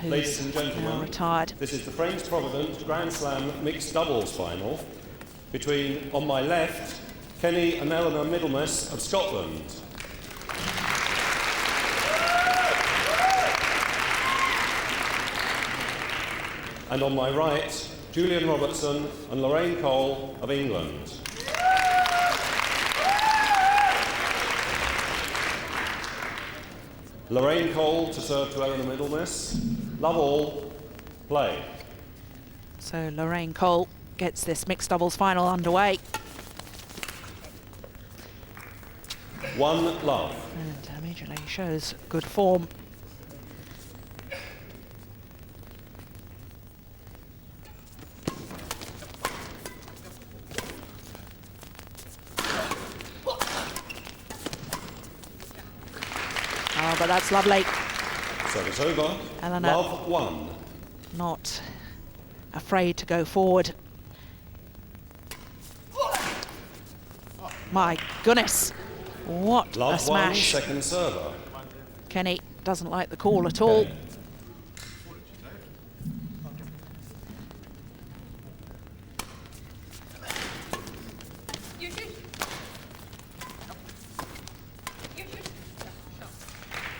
Ladies and now gentlemen, retired. this is the French Provident Grand Slam mixed doubles final between, on my left, Kenny and Elinor Middlemiss of Scotland. And on my right, Julian Robertson and Lorraine of England. Lorraine to serve to Elinor Middlemiss. Love all, play. So Lorraine Cole gets this mixed doubles final underway. 1-love. And immediately shows good form. Oh, but that's lovely. Service over. Elinor, Love 1. not afraid to go forward. My goodness, what Love a smash. 1, second server. Kenny doesn't like the call at all. Okay.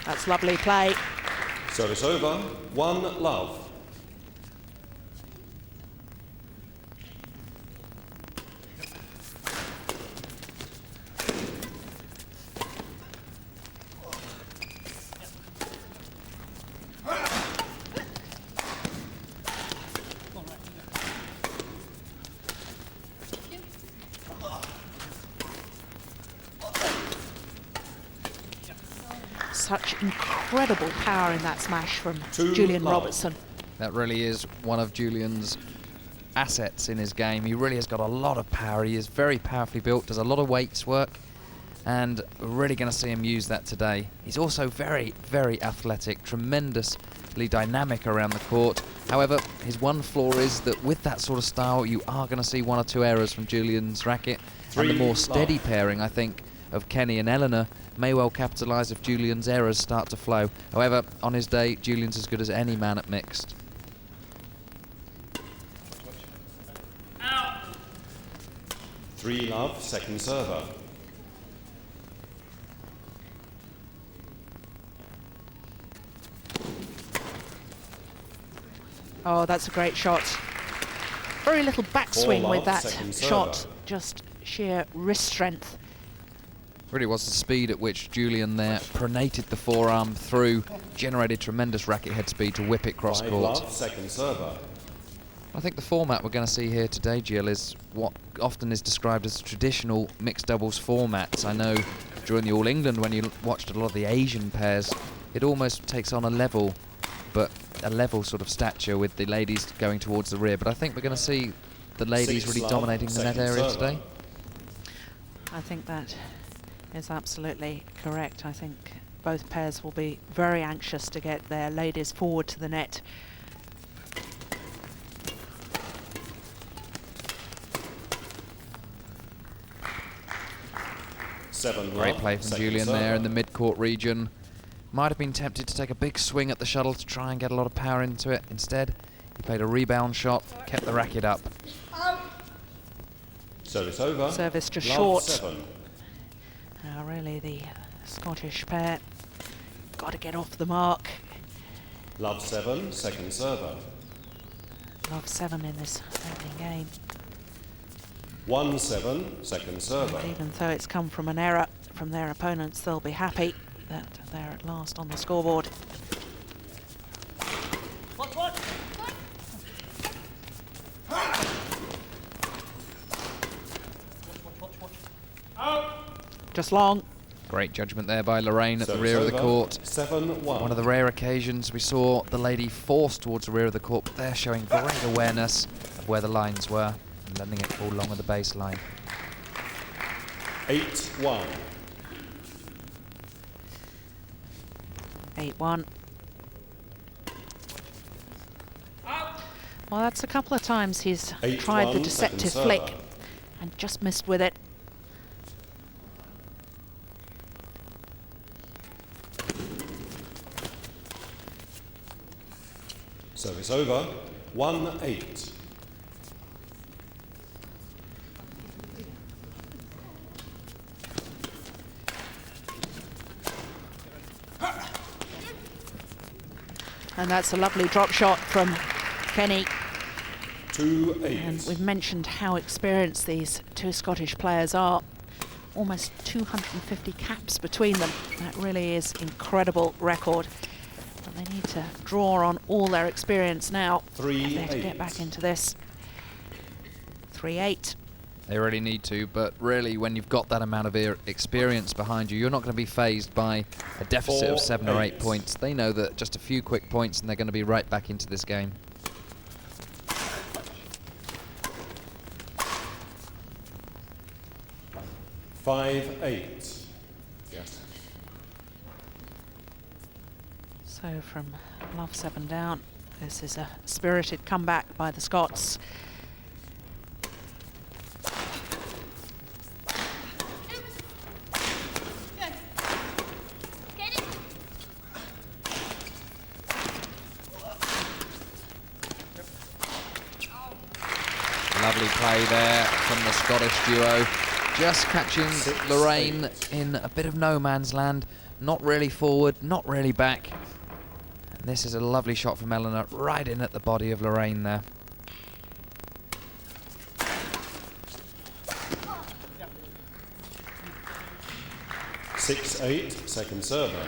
That's lovely play. Service over. 1-love. Such incredible power in that smash from 2-love. Julian Robertson. That really is one of Julian's assets in his game. He really has got a lot of power. He is very powerfully built, does a lot of weights work, and we're really going to see him use that today. He's also very, very athletic, tremendously dynamic around the court. However, his one flaw is that with that sort of style, you are going to see 1 or 2 errors from Julian's racket. And the more steady pairing, I think, of Kenny and Elinor may well capitalise if Julian's errors start to flow. However, on his day, Julian's as good as any man at mixed. Out. 3-love, second server. Oh, that's a great shot. Very little backswing 4-love, with that second shot. server. Just sheer wrist strength. Really was the speed at which Julian there pronated the forearm through, generated tremendous racket head speed to whip it cross court. 5-love, second server. I think the format we're going to see here today, Jill, is what often is described as traditional mixed doubles formats. I know during the All England, when you watched a lot of the Asian pairs, it almost takes on a level, but a level sort of stature with the ladies going towards the rear. But I think we're going to see the ladies really 6-love, dominating the net second area server. today. I think that is absolutely correct. I think both pairs will be very anxious to get their ladies forward to the net. Great play from Julian there in the mid-court region. Might have been tempted to take a big swing at the shuttle to try and get a lot of power into it. Instead, he played a rebound shot, kept the racket up. Service over. Service just Love short. 7. Now really the Scottish pair got to get off the mark. Love 7, second server. Love 7 in this opening game. 1-7, second server. And even though it's come from an error from their opponents, they'll be happy that they're at last on the scoreboard. Just long. Great judgment there by Lorraine at the Service rear of the over. court. 7-1. One of the rare occasions we saw the lady forced towards the rear of the court, but they're showing great awareness of where the lines were and letting it fall along with the baseline. 8-1. 8-1. Well, that's a couple of times he's tried the 8-1, deceptive second flick server. and just missed with it. Service over, 1-8. And that's a lovely drop shot from Kenny. 2-8. And we've mentioned how experienced these two Scottish players are. Almost 250 caps between them. That really is incredible record. But they need to draw on all their experience now. 3-8. To get back into this. 3-8. They really need to, but really when you've got that amount of experience behind you, you're not going to be fazed by a deficit of 7 or 8 points. They know that just a few quick points and they're going to be right back into this game. Five, 8. Yes. So from love 7 down, this is a spirited comeback by the Scots. Lovely play there from the Scottish duo. Just catching Lorraine in a bit of no man's land. Not really forward, not really back. And this is a lovely shot from Elinor, right in at the body of Lorraine there. Six, 8, second server.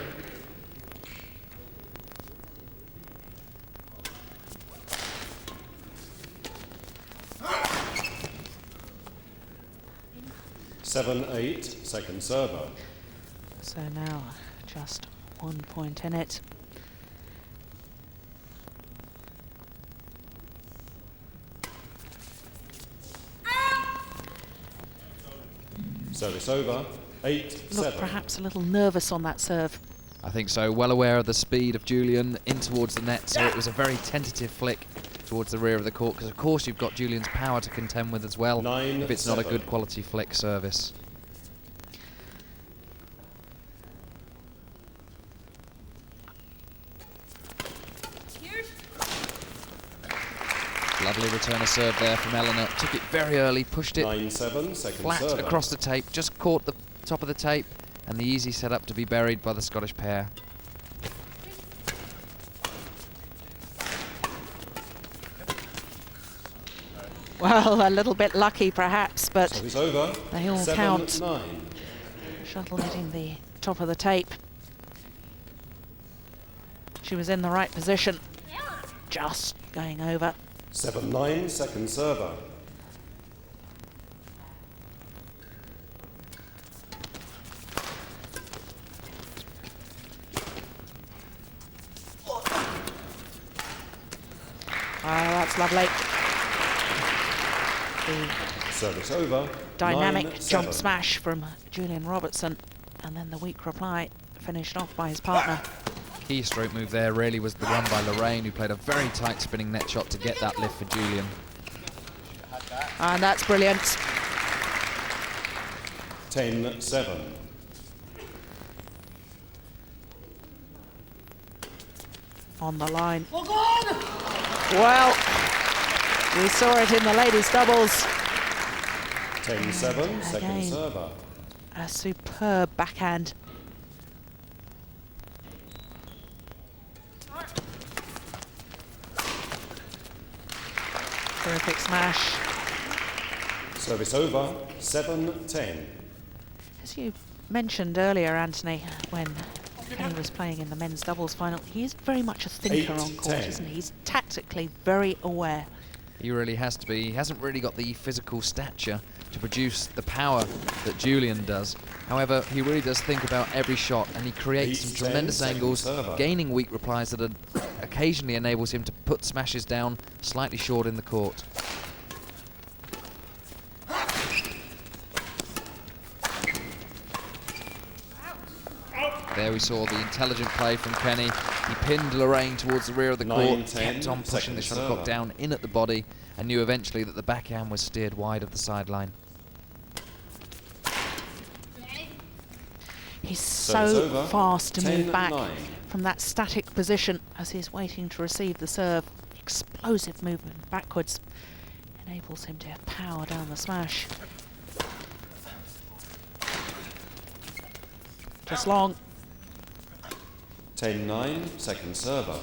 Seven, 8, second server. So now just 1 point in it. Service over, 8, Look 7. perhaps a little nervous on that serve. I think so, well aware of the speed of Julian in towards the net, so it was a very tentative flick towards the rear of the court, because of course you've got Julian's power to contend with as well, 9, if it's not a 7. good quality flick service. Lovely return of serve there from Elinor. Took it very early, pushed it 9, 7, second flat server. across the tape, just caught the top of the tape, and the easy setup to be buried by the Scottish pair. Well, a little bit lucky perhaps, but Service over, they all 7, count. 9. Shuttle hitting the top of the tape. She was in the right position. Just going over. 7, 9, second server. That's lovely. The Service over, dynamic 9, jump 7. smash from Julian Robertson, and then the weak reply finished off by his partner. Key stroke move there really was the one by Lorraine, who played a very tight spinning net shot to get that lift for Julian. And that's brilliant. 10, 7. On the line. Well, we saw it in the ladies' doubles. 10, 7, second Again. server. A superb backhand. Terrific smash. Service over, 7, 10. As you mentioned earlier, Anthony, when Kenny was playing in the men's doubles final, he is very much a thinker 8, on court, 10. isn't he? He's tactically very aware. He really has to be. He hasn't really got the physical stature to produce the power that Julian does. However, he really does think about every shot, and he creates 8, some 10, tremendous second angles, server. gaining weak replies that occasionally enables him to put smashes down slightly short in the court. There we saw the intelligent play from Kenny. He pinned Lorraine towards the rear of the 9, court, 10, kept on pushing the second shuttlecock server. down in at the body, and knew eventually that the backhand was steered wide of the sideline. He's Service so over. fast to move back 10-9. from that static position as he's waiting to receive the serve. Explosive movement backwards enables him to power down the smash. Just long. 10-9, second server.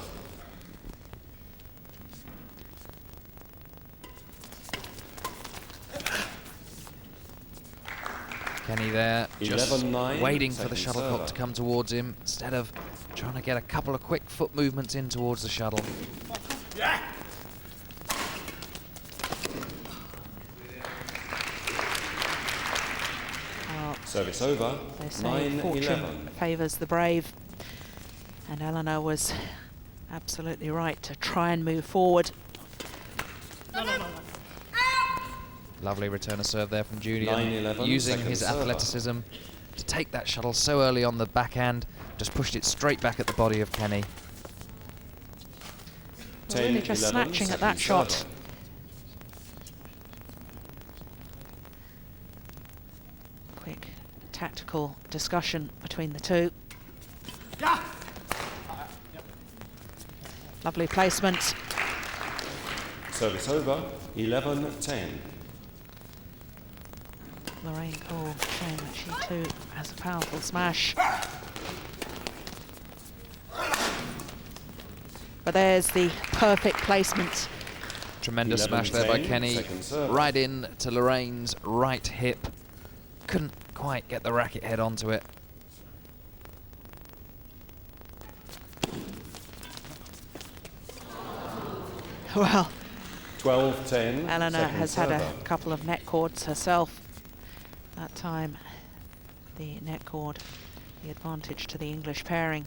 Kenny there, just 11-9, waiting for the second shuttlecock server. to come towards him instead of trying to get a couple of quick foot movements in towards the shuttle. Service over. They say fortune 9-11. favours the brave, and Elinor was absolutely right to try and move forward. Lovely return of serve there from Julian, 9-11, using second his server. athleticism to take that shuttle so early on the backhand, just pushed it straight back at the body of Kenny. Really just 10-11, snatching at that second shot. server. Quick tactical discussion between the two. Lovely placement. Service over. 11-10. Lorraine Cole showing that she too has a powerful smash. But there's the perfect placement. Tremendous smash there by 11-10, Kenny, second serve. right in to Lorraine's right hip. Couldn't quite get the racket head onto it. Well, 12-10. Elinor second has had a server. couple of net cords herself. That time, the net cord, the advantage to the English pairing.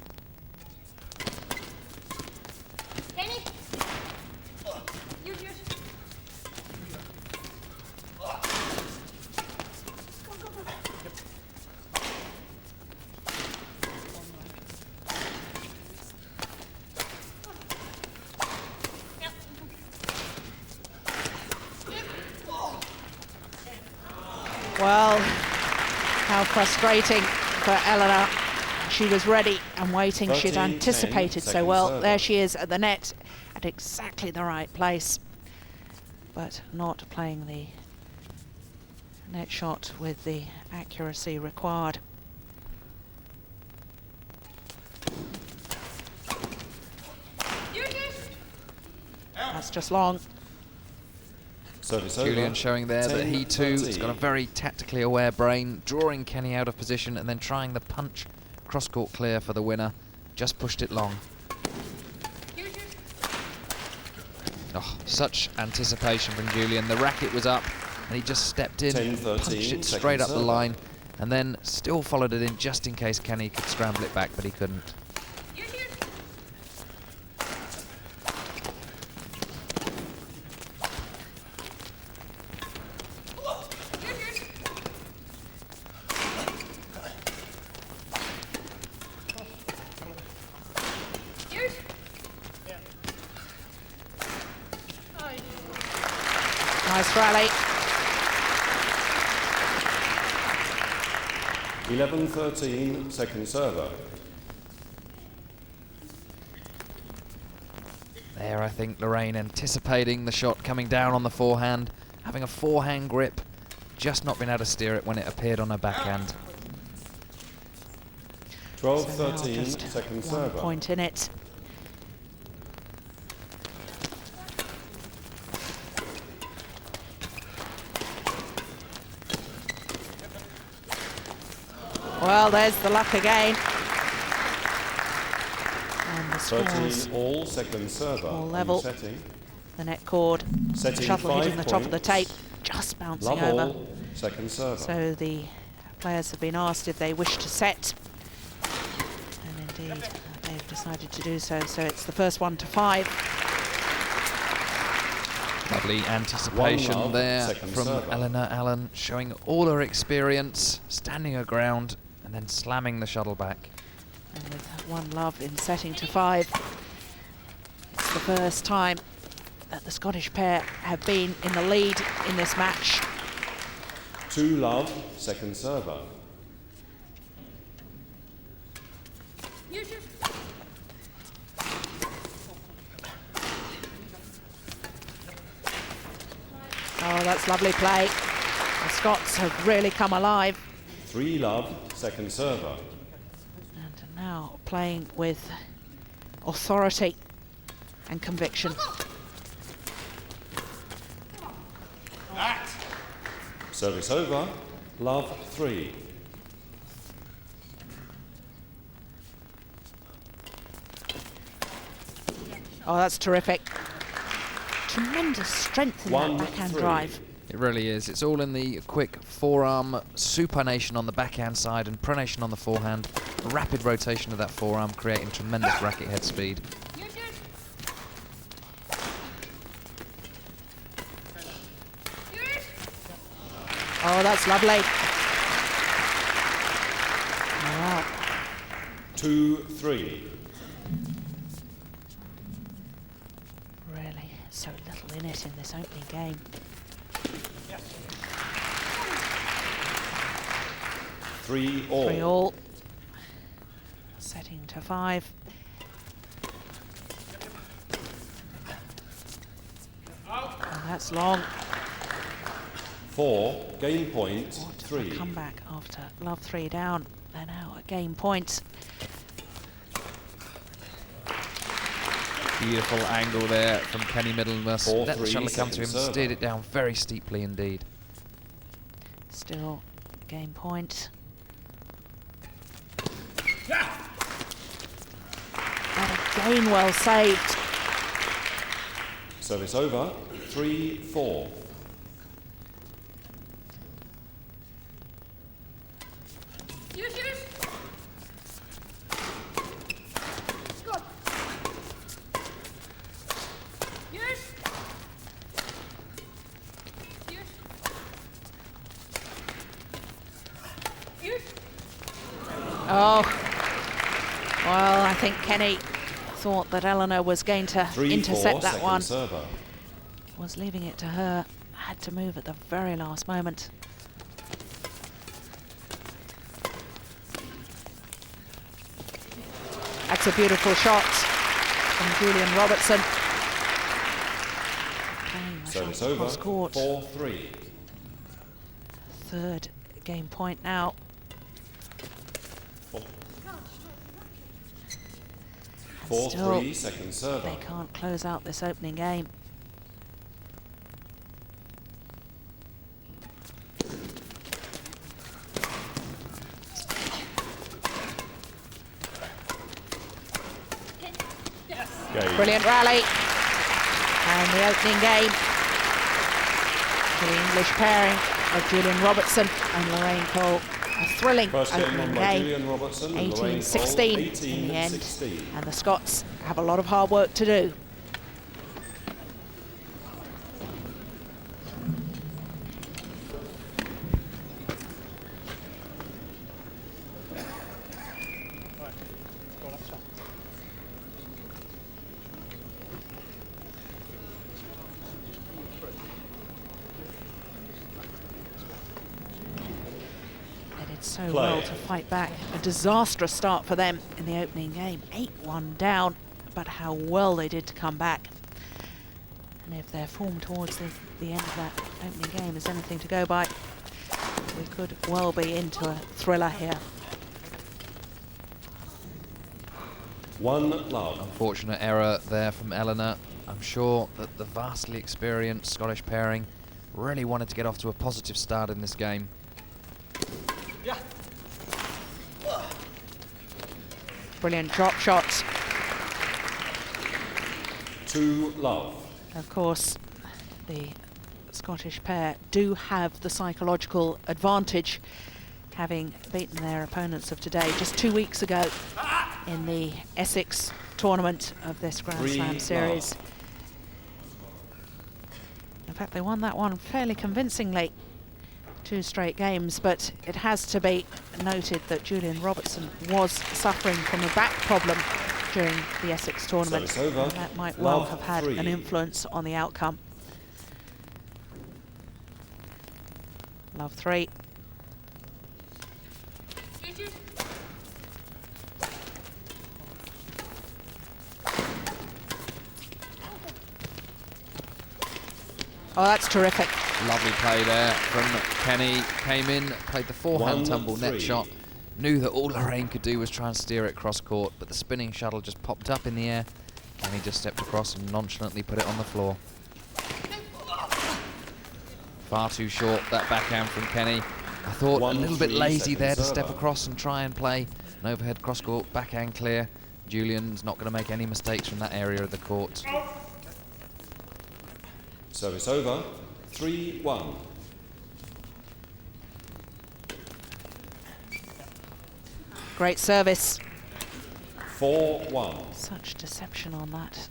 Well, how frustrating for Elinor. She was ready and waiting. She'd 13-10, anticipated so second well. server. There she is at the net at exactly the right place, but not playing the net shot with the accuracy required. That's just long. Service Julian over. showing there that he too has 10-13. got a very tactically aware brain, drawing Kenny out of position and then trying the punch cross-court clear for the winner. Just pushed it long. Oh, such anticipation from Julian. The racket was up and he just stepped in, 10-13, punched it straight second up the server. line and then still followed it in just in case Kenny could scramble it back, but he couldn't. Nice rally. 11-13, second server. There, I think Lorraine anticipating the shot coming down on the forehand, having a forehand grip, just not been able to steer it when it appeared on her backhand. 12-13, just second one server. point in it. Well, there's the luck again. And the scores, 13 all, second server. all level. Resetting. the net cord, Setting shuttle 5 hitting the top of the points. tape, just bouncing Love over. all, second server. So the players have been asked if they wish to set, and indeed they've decided to do so. So it's the first one to 5. Lovely anticipation One love, there second from server. Elinor Allen, showing all her experience, standing her ground and then slamming the shuttle back. And with one love in setting to 5, it's the first time that the Scottish pair have been in the lead in this match. 2 love, second server. Oh, that's lovely play. The Scots have really come alive. 3-love, second server. And now playing with authority and conviction. Service over, love 3. Oh, that's terrific. Tremendous strength in that backhand 1-3. drive. It really is. It's all in the quick forearm supination on the backhand side and pronation on the forehand. Rapid rotation of that forearm, creating tremendous racket head speed. Oh, that's lovely. Wow. 2-3. Really, so little in it in this opening game. 3-all. 3-all. Setting to 5. Oh, that's long. 4, game point, What a 3. comeback after love 3 down. They're now at game point. Beautiful angle there from Kenny Middlemiss. 4-3, Let the shuttle come to him, second server. steered it down very steeply indeed. Still game point. And again well saved. Service over, 3-4. Oh, well, I think Kenny thought that Elinor was going to 3-4, intercept that second one. server. Was leaving it to her. Had to move at the very last moment. That's a beautiful shot from Julian Robertson. Playing the Service shot over, cross court. 4-3. Third game point now. And still, 4-3, second server. they can't close out this opening game. Game. Brilliant rally. And the opening game for the English pairing of Julian Robertson and Lorraine Cole. A thrilling First game opening won by game. Julian Robertson and Lorraine 18-16 Cole, in the end. 18-16. And the Scots have a lot of hard work to do. So well to fight back. A disastrous start for them in the opening game. 8-1 down, but how well they did to come back. And if their form towards the end of that opening game is anything to go by, we could well be into a thriller here. 1-love. Unfortunate error there from Elinor. I'm sure that the vastly experienced Scottish pairing really wanted to get off to a positive start in this game. Brilliant drop shots. 2-love. Of course, the Scottish pair do have the psychological advantage, having beaten their opponents of today just 2 weeks ago in the Essex tournament of this Grand Slam series. In fact, they won that one fairly convincingly. 2 straight games, but it has to be noted that Julian Robertson was suffering from a back problem during the Essex tournament. Service over. And that might well Love have had 3. an influence on the outcome. Love 3. Oh, that's terrific. Lovely play there from Kenny. Came in, played the forehand tumble net shot. Knew that all Lorraine could do was try and steer it cross court, but the spinning shuttle just popped up in the air. Kenny just stepped across and nonchalantly put it on the floor. Far too short, that backhand from Kenny. I thought a little bit lazy there to step across and try and play an overhead cross court, backhand clear. Julian's not going to make any mistakes from that area of the court. Service over, 3-1. Great service. 4-1. Such deception on that.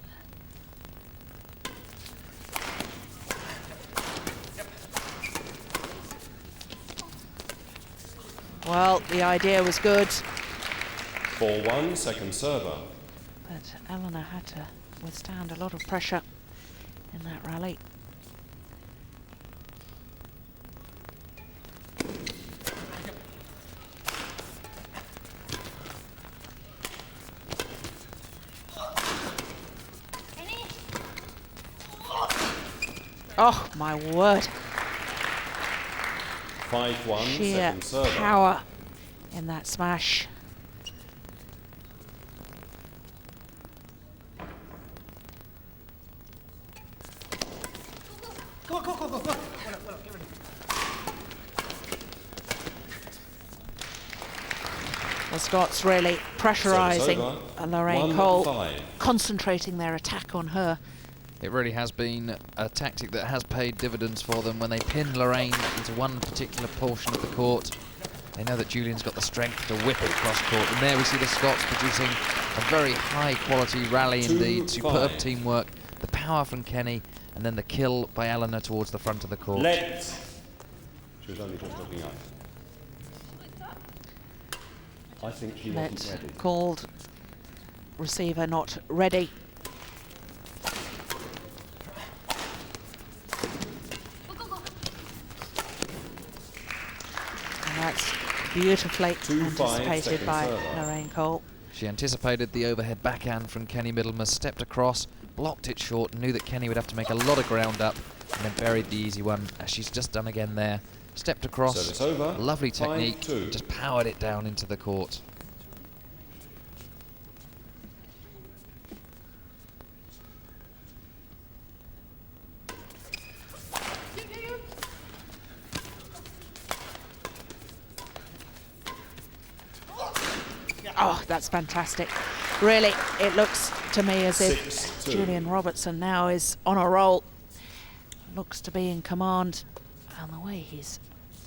Well, the idea was good. 4-1, second server. But Elinor had to withstand a lot of pressure in that rally. Oh, my word. 5-1, Sheer second server. power in that smash. The Scots really pressurising Lorraine Cole, concentrating their attack on her. It really has been a tactic that has paid dividends for them when they pin Lorraine into one particular portion of the court. They know that Julian's got the strength to whip it across court, and there we see the Scots producing a very high quality rally indeed. Superb teamwork, the power from Kenny, and then the kill by Elinor towards the front of the court. She was only just looking up. I think she wasn't ready. Called, receiver not ready. And that's beautifully anticipated by Lorraine Cole. She anticipated the overhead backhand from Kenny Middlemiss, stepped across, blocked it short, knew that Kenny would have to make a lot of ground up, and then buried the easy one, as she's just done again there. Stepped across, lovely technique, just powered it down into the court. Oh, that's fantastic. Really, it looks to me as if Julian Robertson now is on a roll. Looks to be in command. And the way he's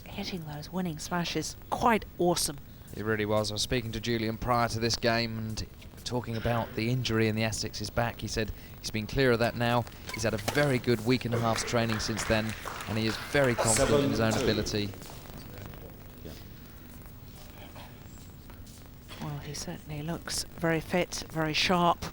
hitting those winning smashes, quite awesome. It really was. I was speaking to Julian prior to this game and talking about the injury in the Essex's back. He said he's been clear of that now. He's had a very good week and a half's training since then, and he is very confident in his own ability. Well, he certainly looks very fit, very sharp.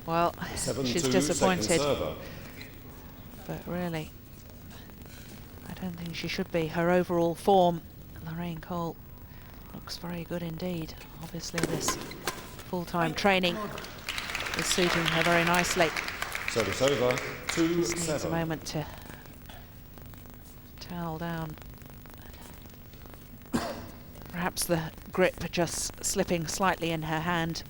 Well, she's disappointed, but really, I don't think she should be. Her overall form, Lorraine Cole, looks very good indeed. Obviously, this full-time training is suiting her very nicely. Service over, 2-7. Needs a moment to towel down. Perhaps the grip just slipping slightly in her hand.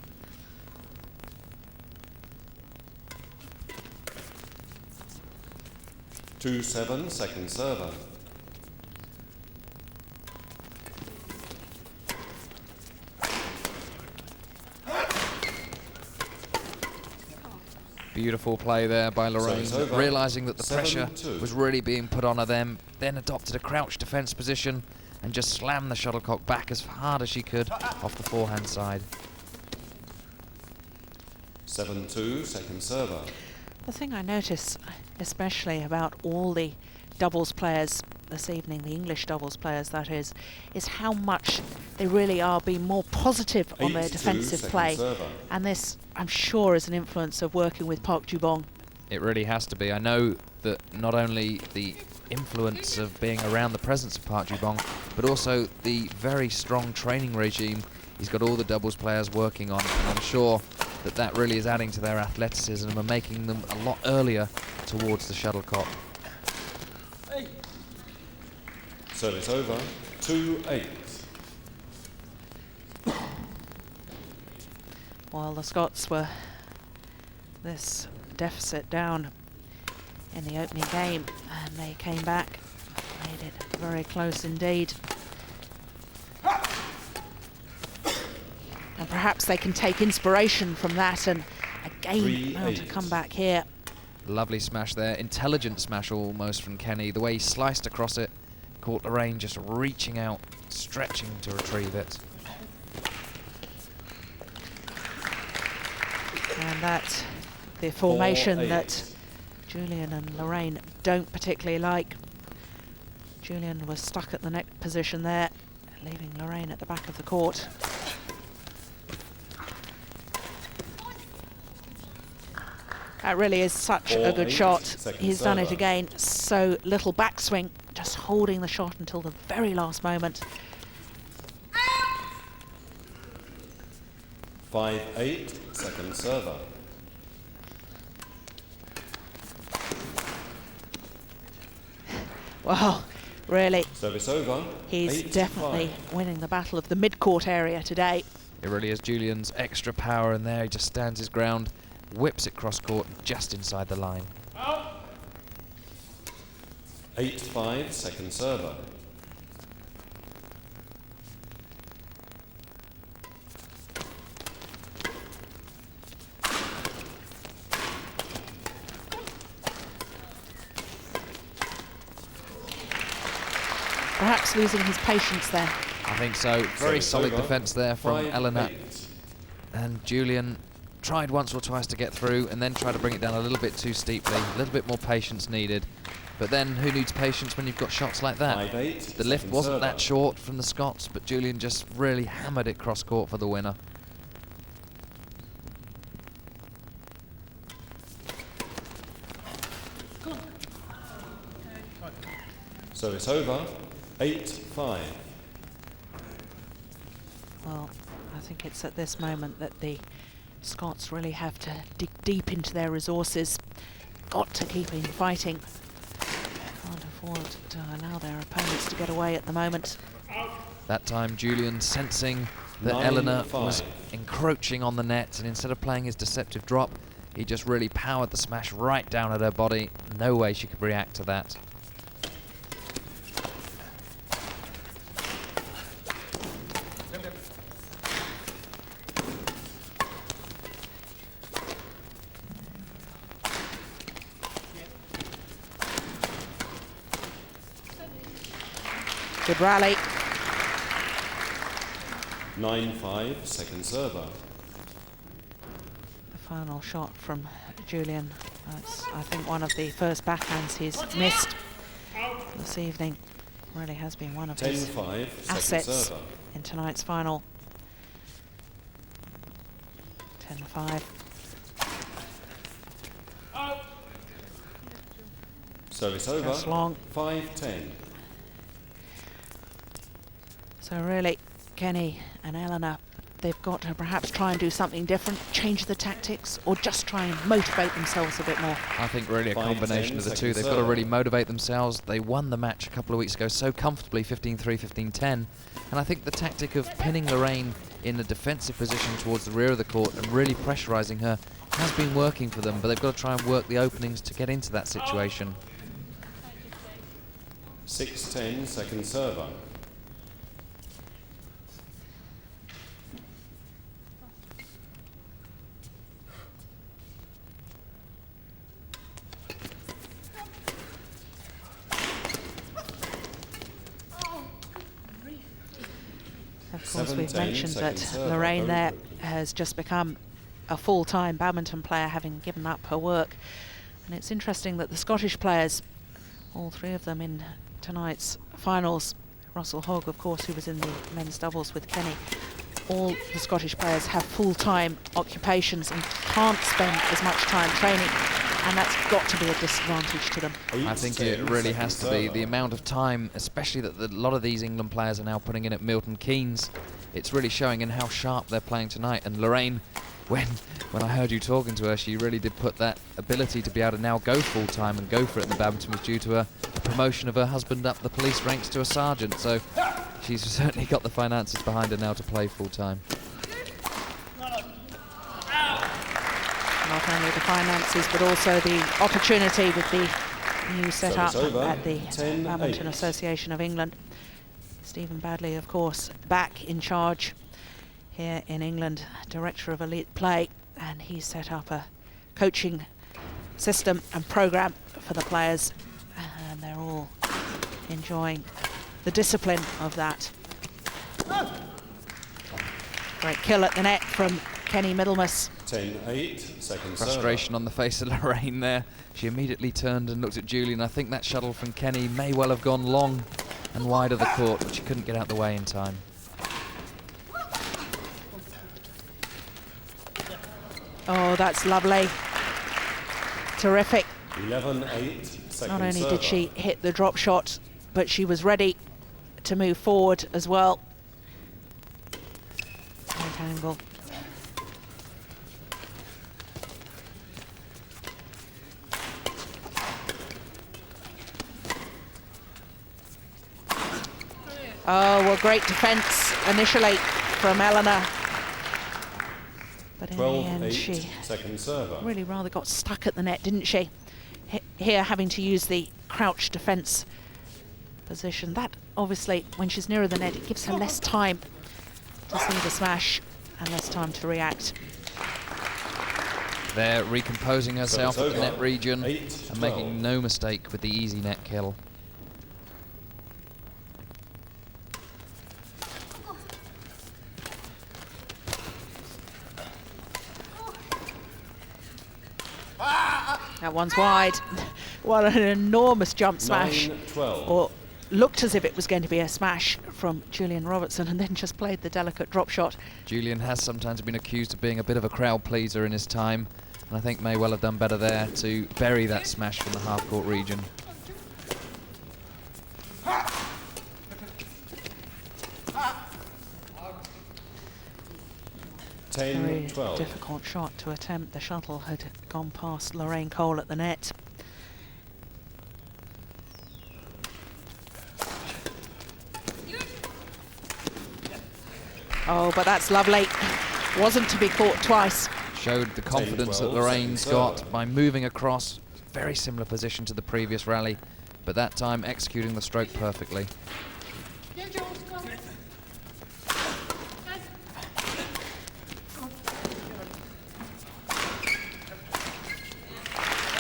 2-7, second server. Beautiful play there by Lorraine, realising that the pressure was really being put on her then adopted a crouch defence position and just slammed the shuttlecock back as hard as she could off the forehand side. 7-2, second server. The thing I notice especially about all the doubles players this evening, the English doubles players that is how much they really are being more positive on their defensive play. And this, I'm sure, is an influence of working with Park Ju-bong. It really has to be. I know that not only the influence of being around the presence of Park Ju-bong, but also the very strong training regime He's got all the doubles players working on, and I'm sure that that really is adding to their athleticism and making them a lot earlier towards the shuttlecock. Service over, 2-8. While the Scots were this deficit down in the opening game, and they came back, made it very close indeed. And perhaps they can take inspiration from that and again mount a comeback here. Lovely smash there, intelligent smash almost from Kenny. The way he sliced across it, caught Lorraine just reaching out, stretching to retrieve it. And that's the formation 4-8. that Julian and Lorraine don't particularly like. Julian was stuck at the neck position there, leaving Lorraine at the back of the court. That really is such a good 4-8, shot. second He's done it server. again. So little backswing, just holding the shot until the very last moment. 5-8, second server. Well, really, Service over, he's 8-5. definitely winning the battle of the mid-court area today. It really is Julian's extra power in there. He just stands his ground, whips it cross court just inside the line. 8-5, second server. Perhaps losing his patience there. I think so. Very Service solid over, defence there from 5-8. Elinor. And Julian tried once or twice to get through and then tried to bring it down a little bit too steeply. A little bit more patience needed. But then who needs patience when you've got shots like that? 5-8, The lift second wasn't server. that short from the Scots, but Julian just really hammered it cross court for the winner. Service over, 8-5. Well, I think it's at this moment that the Scots really have to dig deep into their resources. Got to keep in fighting. Can't afford to allow their opponents to get away at the moment. That time Julian sensing that 9-5. Elinor was encroaching on the net, and instead of playing his deceptive drop, he just really powered the smash right down at her body. No way she could react to that. Good rally. 9-5, second server. The final shot from Julian. That's, I think, one of the first backhands he's missed this evening. Really has been one of his 10-5, second assets server. in tonight's final. 10-5. Service over, Just long. 5-10. So really, Kenny and Elinor, they've got to perhaps try and do something different, change the tactics, or just try and motivate themselves a bit more. I think really a 5-10, combination of the two. second They've got to serve. really motivate themselves. They won the match a couple of weeks ago so comfortably, 15-3, 15-10. And I think the tactic of pinning Lorraine in a defensive position towards the rear of the court and really pressurising her has been working for them, but they've got to try and work the openings to get into that situation. 6-10, second server. Of course, we've 7-10, mentioned second that serve, Lorraine very there quickly. has just become a full-time badminton player, having given up her work. And it's interesting that the Scottish players, all three of them in tonight's finals, Russell Hogg, of course, who was in the men's doubles with Kenny, all the Scottish players have full-time occupations and can't spend as much time training, and that's got to be a disadvantage to them. I think it 8-10, really second has to be server. the amount of time, especially that a lot of these England players are now putting in at Milton Keynes. it's really showing in how sharp they're playing tonight. And Lorraine, when I heard you talking to her, she really did put that ability to be able to now go full-time and go for it in the badminton was due to a promotion of her husband up the police ranks to a sergeant. So she's certainly got the finances behind her now to play full-time. Not only the finances, but also the opportunity with the new setup at the Badminton Association of England. Stephen Badley, of course, back in charge here in England, Director of Elite Play, and he set up a coaching system and program for the players, and they're all enjoying the discipline of that. Great kill at the net from Kenny Middlemiss. 10-8, second Frustration on the face of Lorraine there. She immediately turned and looked at Julian. I think that shuttle from Kenny may well have gone long and wide of the court, but she couldn't get out the way in time. Oh, that's lovely. Terrific. 11-8, second Not only server. did she hit the drop shot, but she was ready to move forward as well. Right angle. Oh, well, great defence initially from Elinor. But in the end, she second server. really rather got stuck at the net, didn't she? Here, having to use the crouch defence position. That, obviously, when she's nearer the net, it gives her less time to see the smash and less time to react. There, recomposing herself at the net region 8-12. and making no mistake with the easy net kill. That one's wide. What an enormous jump smash. 9-12. Or looked as if it was going to be a smash from Julian Robertson, and then just played the delicate drop shot. Julian has sometimes been accused of being a bit of a crowd pleaser in his time, and I think may well have done better there to bury that smash from the half-court region. Very 10-12. difficult shot to attempt. The shuttle had gone past Lorraine Cole at the net. Oh, but that's lovely. Wasn't to be caught twice. Showed the confidence that 10-12, Lorraine's second got server. by moving across. Very similar position to the previous rally, but that time executing the stroke perfectly.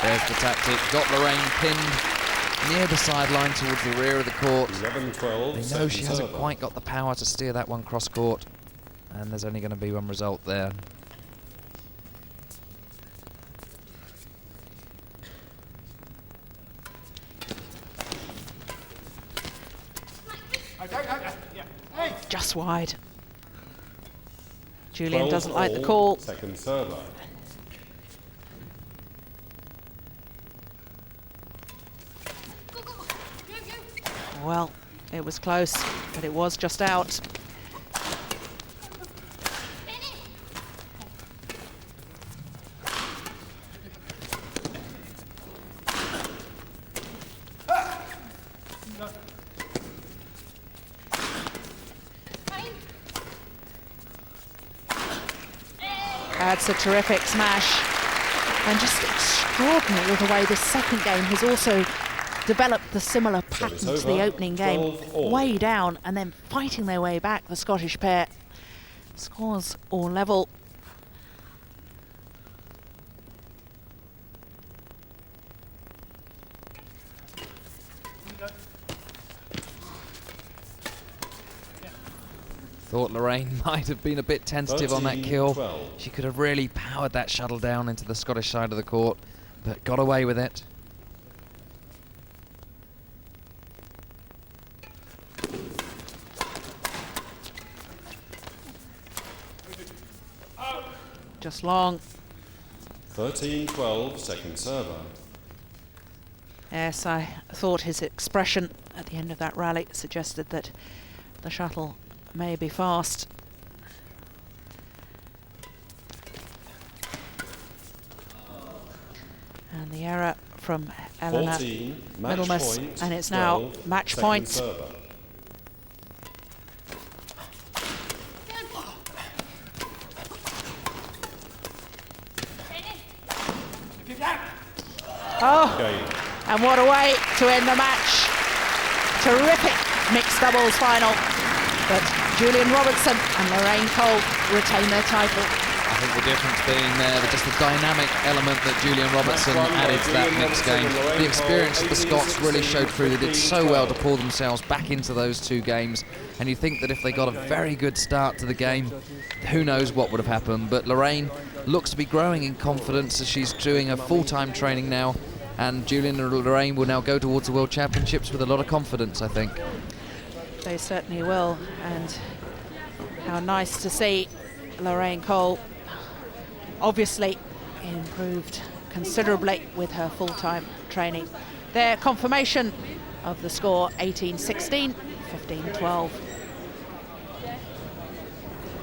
There's the tactic. Got Lorraine pinned near the sideline towards the rear of the court. 11-12, They know second she hasn't server. quite got the power to steer that one cross court, and there's only going to be one result there. Just wide. Julian 12 doesn't like the all, call. Second server. Well, it was close, but it was just out. That's a terrific smash. And just extraordinary the way this second game has also developed the similar pattern to the over, opening game. 12-all. Way down and then fighting their way back, the Scottish pair. Scores all level. Thought Lorraine might have been a bit tentative on that kill. 13-12. She could have really powered that shuttle down into the Scottish side of the court, but got away with it. Just long. 13-12, second server. Yes, I thought his expression at the end of that rally suggested that the shuttle may be fast. And the error from Elinor 14, match Middlemiss, point, and it's now 12, match second point. server. Oh, Okay. and what a way to end the match. Terrific mixed doubles final. But Julian Robertson and Lorraine Cole retain their title. I think the difference being there, just the dynamic element that Julian Robertson added to that mixed game. The experience of the Scots really showed through. They did so well to pull themselves back into those 2 games. And you think that if they got a very good start to the game, who knows what would have happened. But Lorraine looks to be growing in confidence as she's doing her full-time training now. And Julian and Lorraine will now go towards the World Championships with a lot of confidence, I think. They certainly will. And how nice to see Lorraine Cole obviously improved considerably with her full-time training. Their confirmation of the score 18-16, 15-12.